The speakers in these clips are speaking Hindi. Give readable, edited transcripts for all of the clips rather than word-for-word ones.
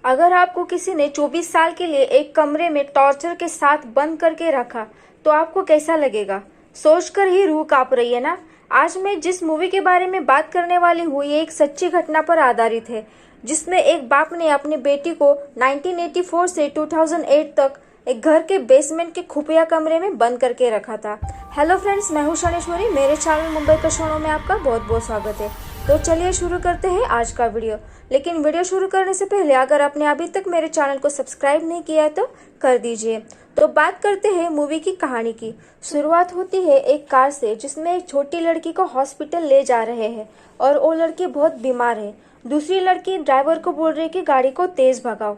अगर आपको किसी ने 24 साल के लिए एक कमरे में टॉर्चर के साथ बंद करके रखा तो आपको कैसा लगेगा? सोचकर ही रूह कांप रही है ना। आज मैं जिस मूवी के बारे में बात करने वाली हूँ ये एक सच्ची घटना पर आधारित है, जिसमें एक बाप ने अपनी बेटी को 1984 से 2008 तक एक घर के बेसमेंट के खुफिया कमरे में बंद करके रखा था। हेलो फ्रेंड्स, मैं हूँ शनेश्वरी। मेरे चैनल मुंबई का शोनो में आपका बहुत बहुत स्वागत है। तो चलिए शुरू करते हैं आज का वीडियो। लेकिन वीडियो शुरू करने से पहले अगर आपने अभी तक मेरे चैनल को सब्सक्राइब नहीं किया है तो कर दीजिए। तो बात करते हैं मूवी की कहानी की। शुरुआत होती है एक कार से जिसमें एक छोटी लड़की को हॉस्पिटल ले जा रहे हैं और वो लड़की बहुत बीमार है। दूसरी लड़की ड्राइवर को बोल रही है कि गाड़ी को तेज भगाओ।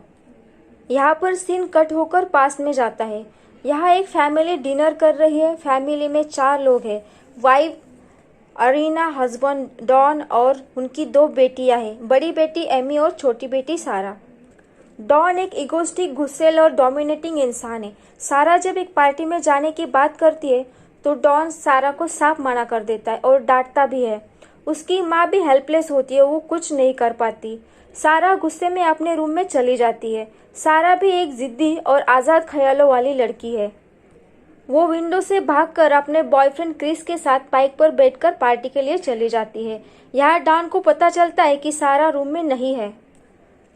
यहाँ पर सीन कट होकर पास में जाता है। यहाँ एक फैमिली डिनर कर रही है। फैमिली में 4 लोग हैं। वाइफ अरीना, हस्बैंड डॉन और उनकी 2 बेटियां हैं, बड़ी बेटी एमी और छोटी बेटी सारा। डॉन एक इगोस्टिक, गुस्सैल और डोमिनेटिंग इंसान है। सारा जब एक पार्टी में जाने की बात करती है तो डॉन सारा को साफ मना कर देता है और डांटता भी है। उसकी माँ भी हेल्पलेस होती है, वो कुछ नहीं कर पाती। सारा गुस्से में अपने रूम में चली जाती है। सारा भी एक जिद्दी और आज़ाद ख्यालों वाली लड़की है। वो विंडो से भागकर अपने बॉयफ्रेंड क्रिस के साथ बाइक पर बैठकर पार्टी के लिए चली जाती है। यहाँ डॉन को पता चलता है कि सारा रूम में नहीं है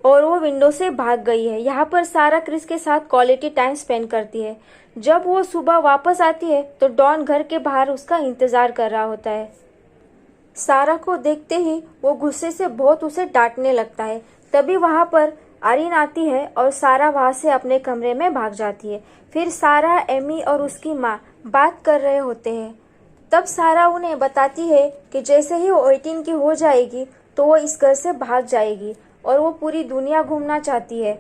और वो विंडो से भाग गई है। यहाँ पर सारा क्रिस के साथ क्वालिटी टाइम स्पेंड करती है। जब वो सुबह वापस आती है तो डॉन घर के बाहर उसका इंतजार कर रहा होता है। सारा को देखते ही वो गुस्से से बहुत उसे डांटने लगता है। तभी वहाँ पर आर्यन आती है और सारा वहाँ से अपने कमरे में भाग जाती है। फिर सारा, एमी और उसकी माँ बात कर रहे होते हैं। तब सारा उन्हें बताती है कि जैसे ही वो 18 की हो जाएगी तो वो इस घर से भाग जाएगी और वो पूरी दुनिया घूमना चाहती है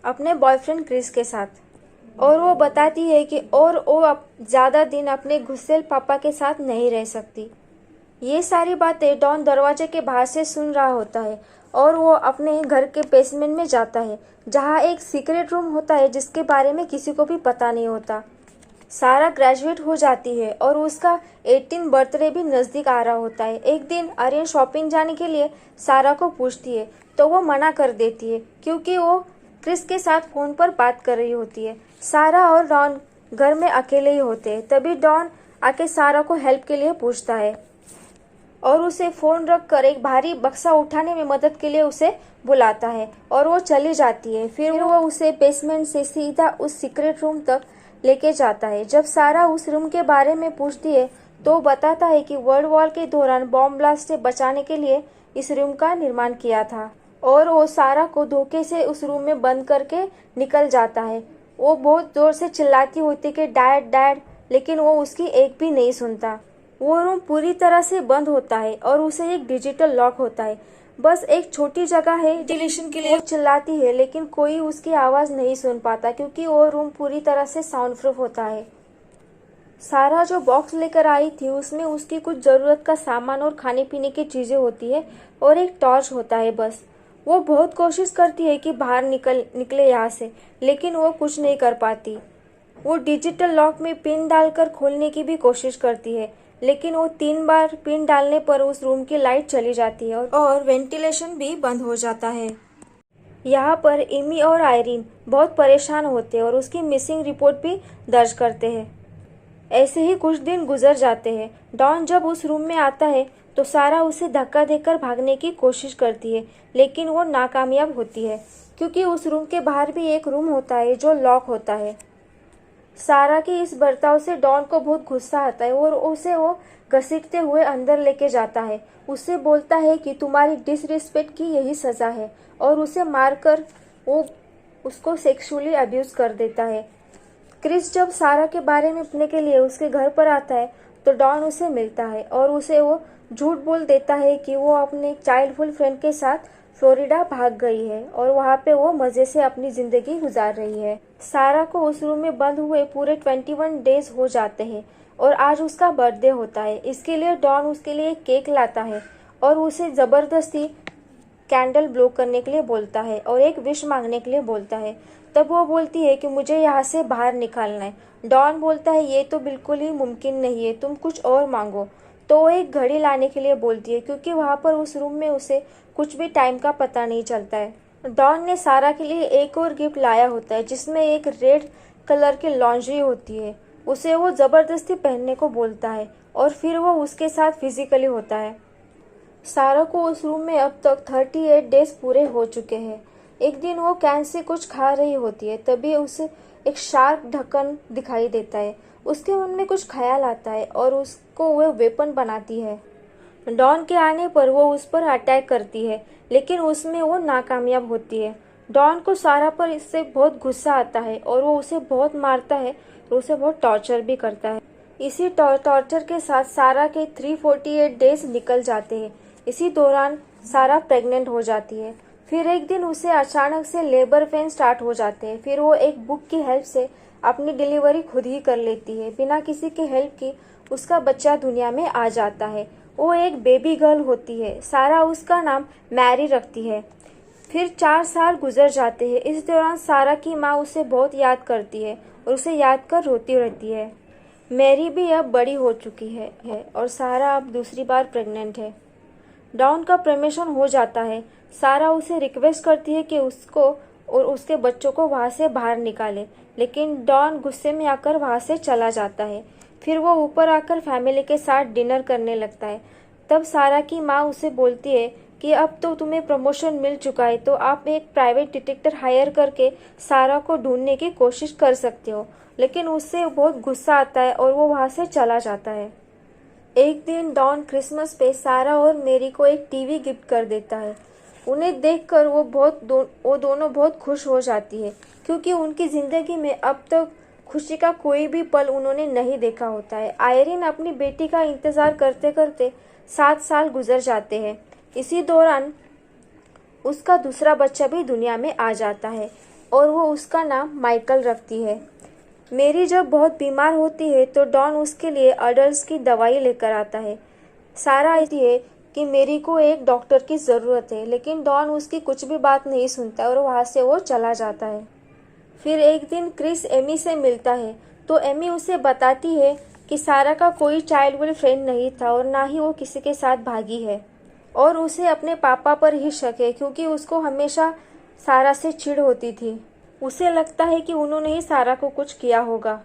अपने बॉयफ्रेंड क्रिस के साथ। और वो बताती है कि और वो अब ज़्यादा दिन अपने गुस्सेल पापा के साथ नहीं रह सकती। ये सारी बातें डॉन दरवाजे के बाहर से सुन रहा होता है और वो अपने घर के बेसमेंट में जाता है जहाँ एक सीक्रेट रूम होता है जिसके बारे में किसी को भी पता नहीं होता। सारा ग्रेजुएट हो जाती है और उसका 18 बर्थडे भी नज़दीक आ रहा होता है। एक दिन आर्यन शॉपिंग जाने के लिए सारा को पूछती है तो वो मना कर देती है क्योंकि वो क्रिस के साथ फ़ोन पर बात कर रही होती है। सारा और डॉन घर में अकेले ही होते हैं। तभी डॉन आके सारा को हेल्प के लिए पूछता है और उसे फ़ोन रखकर एक भारी बक्सा उठाने में मदद के लिए उसे बुलाता है और वो चली जाती है। फिर वो उसे बेसमेंट से सीधा उस सीक्रेट रूम तक लेके जाता है। जब सारा उस रूम के बारे में पूछती है तो वो बताता है कि वर्ल्ड वॉर के दौरान बॉम्ब ब्लास्ट से बचाने के लिए इस रूम का निर्माण किया था और वो सारा को धोखे से उस रूम में बंद करके निकल जाता है। वो बहुत जोर से चिल्लाती होती कि डैड डैड, लेकिन वो उसकी एक भी नहीं सुनता। वो रूम पूरी तरह से बंद होता है और उसे एक डिजिटल लॉक होता है। बस एक छोटी जगह है वेंटिलेशन के लिए। वो चिल्लाती है लेकिन कोई उसकी आवाज़ नहीं सुन पाता क्योंकि वो रूम पूरी तरह से साउंड प्रूफ होता है। सारा जो बॉक्स लेकर आई थी उसमें उसकी कुछ ज़रूरत का सामान और खाने पीने की चीज़ें होती है और एक टॉर्च होता है बस। वो बहुत कोशिश करती है कि बाहर निकले यहाँ से, लेकिन वो कुछ नहीं कर पाती। वो डिजिटल लॉक में पिन डालकर खोलने की भी कोशिश करती है, लेकिन वो 3 बार पिन डालने पर उस रूम की लाइट चली जाती है और वेंटिलेशन भी बंद हो जाता है। यहाँ पर एमी और आयरीन बहुत परेशान होते हैं और उसकी मिसिंग रिपोर्ट भी दर्ज करते हैं। ऐसे ही कुछ दिन गुजर जाते हैं। डॉन जब उस रूम में आता है तो सारा उसे धक्का देकर भागने की कोशिश करती है, लेकिन वो नाकामयाब होती है क्योंकि उस रूम के बाहर भी एक रूम होता है जो लॉक होता है। सारा के इस बर्ताव से डॉन को बहुत गुस्सा आता है और उसे वो घसीटते हुए अंदर लेके जाता है। उससे बोलता है कि तुम्हारी डिसरिस्पेक्ट की यही सज़ा है और उसे मारकर वो उसको सेक्सुअली अब्यूज़ कर देता है। क्रिस जब सारा के बारे में पूछने के लिए उसके घर पर आता है तो डॉन उसे मिलता है और उसे वो झूठ बोल देता है कि वो अपने चाइल्डहुड फ्रेंड के साथ फ्लोरिडा भाग गई है और वहाँ पे वो मज़े से अपनी ज़िंदगी गुजार रही है। सारा को उस रूम में बंद हुए पूरे 21 डेज हो जाते हैं और आज उसका बर्थडे होता है। इसके लिए डॉन उसके लिए एक केक लाता है और उसे ज़बरदस्ती कैंडल ब्लो करने के लिए बोलता है और एक विश मांगने के लिए बोलता है। तब वो बोलती है कि मुझे यहाँ से बाहर निकालना है। डॉन बोलता है ये तो बिल्कुल ही मुमकिन नहीं है, तुम कुछ और मांगो। तो वो एक घड़ी लाने के लिए बोलती है क्योंकि वहाँ पर उस रूम में उसे कुछ भी टाइम का पता नहीं चलता है। डॉन ने सारा के लिए एक और गिफ्ट लाया होता है जिसमें एक रेड कलर की लॉन्ड्री होती है। उसे वो ज़बरदस्ती पहनने को बोलता है और फिर वो उसके साथ फिजिकली होता है। सारा को उस रूम में अब तक 38 डेज पूरे हो चुके हैं। एक दिन वो कैन से कुछ खा रही होती है, तभी उसे एक शार्प ढक्कन दिखाई देता है। उसके मन में कुछ ख्याल आता है और उसको वो वेपन बनाती है। डॉन के आने पर वो उस पर अटैक करती है, लेकिन उसमें वो नाकामयाब होती है। डॉन को सारा पर इससे बहुत गुस्सा आता है और वो उसे बहुत मारता है और उसे बहुत टॉर्चर भी करता है। इसी टॉर्चर के साथ सारा के 348 डेज निकल जाते हैं। इसी दौरान सारा प्रेग्नेंट हो जाती है। फिर एक दिन उसे अचानक से लेबर पेन स्टार्ट हो जाते हैं। फिर वो एक बुक की हेल्प से अपनी डिलीवरी खुद ही कर लेती है। बिना किसी के हेल्प की उसका बच्चा दुनिया में आ जाता है। वो एक बेबी गर्ल होती है। सारा उसका नाम मैरी रखती है। फिर 4 साल गुजर जाते हैं। इस दौरान सारा की माँ उसे बहुत याद करती है और उसे याद कर रोती रहती है। मैरी भी अब बड़ी हो चुकी है और सारा अब दूसरी बार प्रेग्नेंट है। डॉन का प्रमोशन हो जाता है। सारा उसे रिक्वेस्ट करती है कि उसको और उसके बच्चों को वहाँ से बाहर निकाले, लेकिन डॉन गुस्से में आकर वहाँ से चला जाता है। फिर वो ऊपर आकर फैमिली के साथ डिनर करने लगता है। तब सारा की माँ उसे बोलती है कि अब तो तुम्हें प्रमोशन मिल चुका है, तो आप एक प्राइवेट डिटेक्टिव हायर करके सारा को ढूंढने की कोशिश कर सकते हो। लेकिन उससे बहुत गुस्सा आता है और वो वहाँ से चला जाता है। एक दिन डॉन क्रिसमस पे सारा और मेरी को एक टीवी गिफ्ट कर देता है। उन्हें देखकर वो दोनों बहुत खुश हो जाती है, क्योंकि उनकी ज़िंदगी में अब तक खुशी का कोई भी पल उन्होंने नहीं देखा होता है। आयरिन अपनी बेटी का इंतज़ार करते करते 7 साल गुजर जाते हैं। इसी दौरान उसका दूसरा बच्चा भी दुनिया में आ जाता है और वो उसका नाम माइकल रखती है। मेरी जब बहुत बीमार होती है तो डॉन उसके लिए अडल्ट्स की दवाई लेकर आता है। सारा कहती है कि मेरी को एक डॉक्टर की ज़रूरत है, लेकिन डॉन उसकी कुछ भी बात नहीं सुनता और वहाँ से वो चला जाता है। फिर एक दिन क्रिस एमी से मिलता है, तो एमी उसे बताती है कि सारा का कोई चाइल्डहुड फ्रेंड नहीं था और ना ही वो किसी के साथ भागी है, और उसे अपने पापा पर ही शक है क्योंकि उसको हमेशा सारा से चिढ़ होती थी। उसे लगता है कि उन्होंने ही सारा को कुछ किया होगा।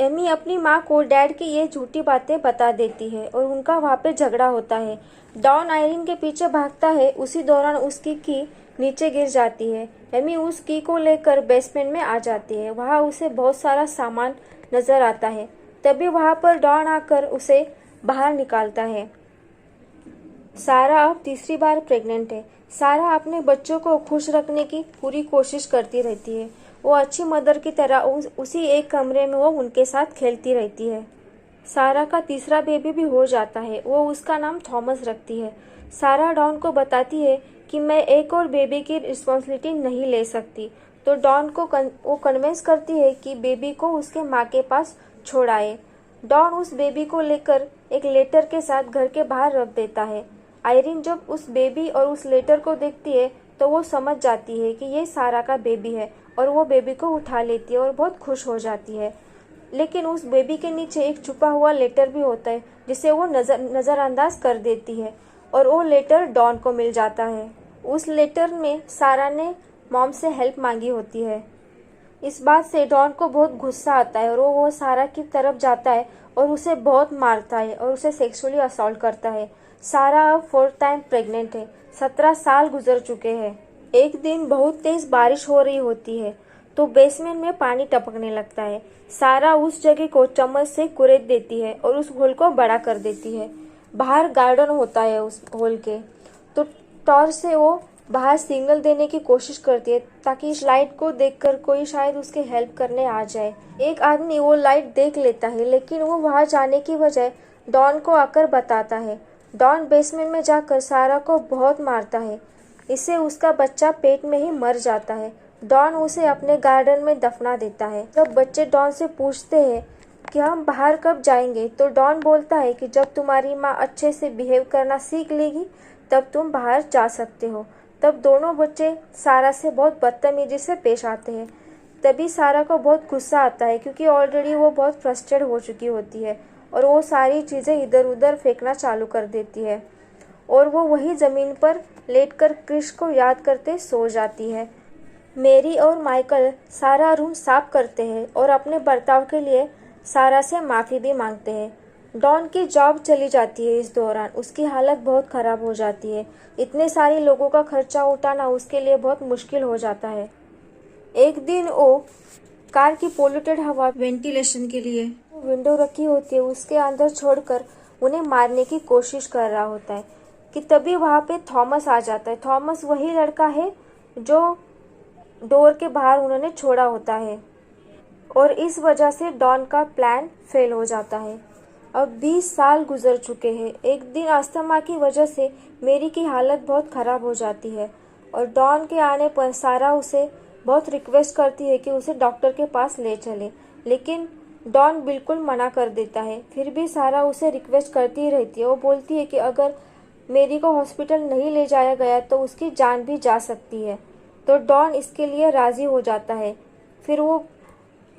एमी अपनी माँ को डैड की ये झूठी बातें बता देती है और उनका वहाँ पे झगड़ा होता है। डॉन आयरिन के पीछे भागता है। उसी दौरान उसकी की नीचे गिर जाती है। एमी उस की को लेकर बेसमेंट में आ जाती है। वहाँ उसे बहुत सारा सामान नजर आता है। तभी वहाँ पर डॉन आकर उसे बाहर निकालता है। सारा अब तीसरी बार प्रेग्नेंट है। सारा अपने बच्चों को खुश रखने की पूरी कोशिश करती रहती है। वो अच्छी मदर की तरह उसी एक कमरे में वो उनके साथ खेलती रहती है। सारा का तीसरा बेबी भी हो जाता है। वो उसका नाम थॉमस रखती है। सारा डॉन को बताती है कि मैं एक और बेबी की रिस्पॉन्सिबिलिटी नहीं ले सकती, तो डॉन को वो कन्विंस करती है कि बेबी को उसके माँ के पास छोड़ाए। डॉन उस बेबी को लेकर एक लेटर के साथ घर के बाहर रख देता है। आयरिन जब उस बेबी और उस लेटर को देखती है तो वो समझ जाती है कि ये सारा का बेबी है और वो बेबी को उठा लेती है और बहुत खुश हो जाती है। लेकिन उस बेबी के नीचे एक छुपा हुआ लेटर भी होता है जिसे वो नज़रअंदाज कर देती है और वो लेटर डॉन को मिल जाता है। उस लेटर में सारा ने मॉम से हेल्प मांगी होती है। इस बात से डॉन को बहुत गुस्सा आता है और वो सारा की तरफ जाता है और उसे बहुत मारता है और उसे सेक्सुअली असॉल्ट करता है। सारा अब 4th टाइम प्रेग्नेंट है। 17 साल गुजर चुके हैं। एक दिन बहुत तेज बारिश हो रही होती है तो बेसमेंट में पानी टपकने लगता है। सारा उस जगह को चम्मच से कुरेद देती है और उस होल को बड़ा कर देती है। बाहर गार्डन होता है उस होल के, तो टॉर्च से वो बाहर सिग्नल देने की कोशिश करती है ताकि इस लाइट को देखकर कोई शायद उसके हेल्प करने आ जाए। एक आदमी वो लाइट देख लेता है, लेकिन वो वहां जाने की बजाय डॉन को आकर बताता है। डॉन बेसमेंट में जाकर सारा को बहुत मारता है। इससे उसका बच्चा पेट में ही मर जाता है। डॉन उसे अपने गार्डन में दफना देता है। जब बच्चे डॉन से पूछते हैं कि हम बाहर कब जाएंगे, तो डॉन बोलता है कि जब तुम्हारी माँ अच्छे से बिहेव करना सीख लेगी तब तुम बाहर जा सकते हो। तब दोनों बच्चे सारा से बहुत बदतमीजी से पेश आते हैं। तभी सारा को बहुत गुस्सा आता है क्योंकि ऑलरेडी वो बहुत फ्रस्ट्रेट हो चुकी होती है और वो सारी चीज़ें इधर उधर फेंकना चालू कर देती है। और वो वही ज़मीन पर लेटकर क्रिस को याद करते सो जाती है। मैरी और माइकल सारा रूम साफ करते हैं और अपने बर्ताव के लिए सारा से माफ़ी भी मांगते हैं। डॉन की जॉब चली जाती है। इस दौरान उसकी हालत बहुत ख़राब हो जाती है। इतने सारे लोगों का खर्चा उठाना उसके लिए बहुत मुश्किल हो जाता है। एक दिन वो कार की पोल्यूटेड हवा वेंटिलेशन के लिए विंडो रखी होती है उसके अंदर छोड़कर उन्हें मारने की कोशिश कर रहा होता है कि तभी वहाँ पे थॉमस आ जाता है। थॉमस वही लड़का है जो डोर के बाहर उन्होंने छोड़ा होता है और इस वजह से डॉन का प्लान फेल हो जाता है। अब 20 साल गुजर चुके हैं। एक दिन अस्थमा की वजह से मेरी की हालत बहुत ख़राब हो जाती है और डॉन के आने पर सारा उसे बहुत रिक्वेस्ट करती है कि उसे डॉक्टर के पास ले चले, लेकिन डॉन बिल्कुल मना कर देता है। फिर भी सारा उसे रिक्वेस्ट करती ही रहती है। वो बोलती है कि अगर मेरी को हॉस्पिटल नहीं ले जाया गया तो उसकी जान भी जा सकती है, तो डॉन इसके लिए राज़ी हो जाता है। फिर वो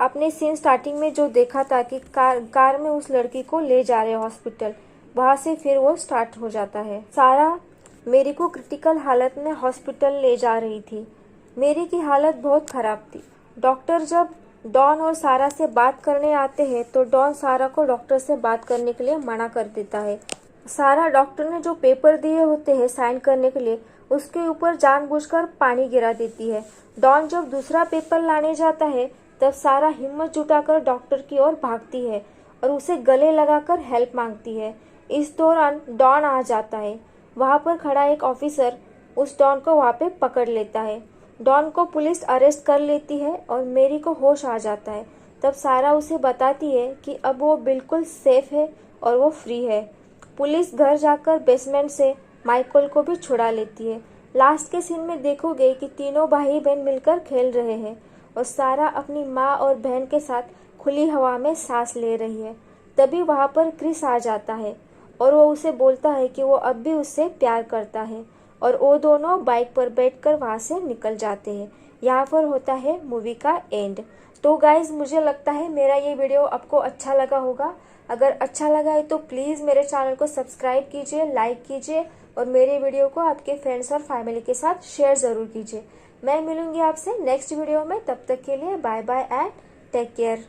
अपने सीन स्टार्टिंग में जो देखा था कि कार में उस लड़की को ले जा रहे हॉस्पिटल, वहाँ से फिर वो स्टार्ट हो जाता है। सारा मेरी को क्रिटिकल हालत में हॉस्पिटल ले जा रही थी। मेरी की हालत बहुत ख़राब थी। डॉक्टर जब डॉन और सारा से बात करने आते हैं तो डॉन सारा को डॉक्टर से बात करने के लिए मना कर देता है। सारा डॉक्टर ने जो पेपर दिए होते हैं साइन करने के लिए उसके ऊपर जानबूझकर पानी गिरा देती है। डॉन जब दूसरा पेपर लाने जाता है तब सारा हिम्मत जुटाकर डॉक्टर की ओर भागती है और उसे गले लगाकर हेल्प मांगती है। इस दौरान डॉन आ जाता है। वहाँ पर खड़ा एक ऑफिसर उस डॉन को वहाँ पे पकड़ लेता है। डॉन को पुलिस अरेस्ट कर लेती है और मेरी को होश आ जाता है। तब सारा उसे बताती है कि अब वो बिल्कुल सेफ है और वो फ्री है। पुलिस घर जाकर बेसमेंट से माइकल को भी छुड़ा लेती है। लास्ट के सीन में देखोगे कि तीनों भाई बहन मिलकर खेल रहे हैं और सारा अपनी माँ और बहन के साथ खुली हवा में सांस ले रही है। तभी वहाँ पर क्रिस आ जाता है और वो उसे बोलता है कि वो अब भी उससे प्यार करता है और वो दोनों बाइक पर बैठकर वहाँ से निकल जाते हैं। यहाँ पर होता है मूवी का एंड। तो गाइज मुझे लगता है मेरा ये वीडियो आपको अच्छा लगा होगा। अगर अच्छा लगा है तो प्लीज़ मेरे चैनल को सब्सक्राइब कीजिए, लाइक कीजिए और मेरे वीडियो को आपके फ्रेंड्स और फैमिली के साथ शेयर ज़रूर कीजिए। मैं मिलूंगी आपसे नेक्स्ट वीडियो में। तब तक के लिए bye bye and take care.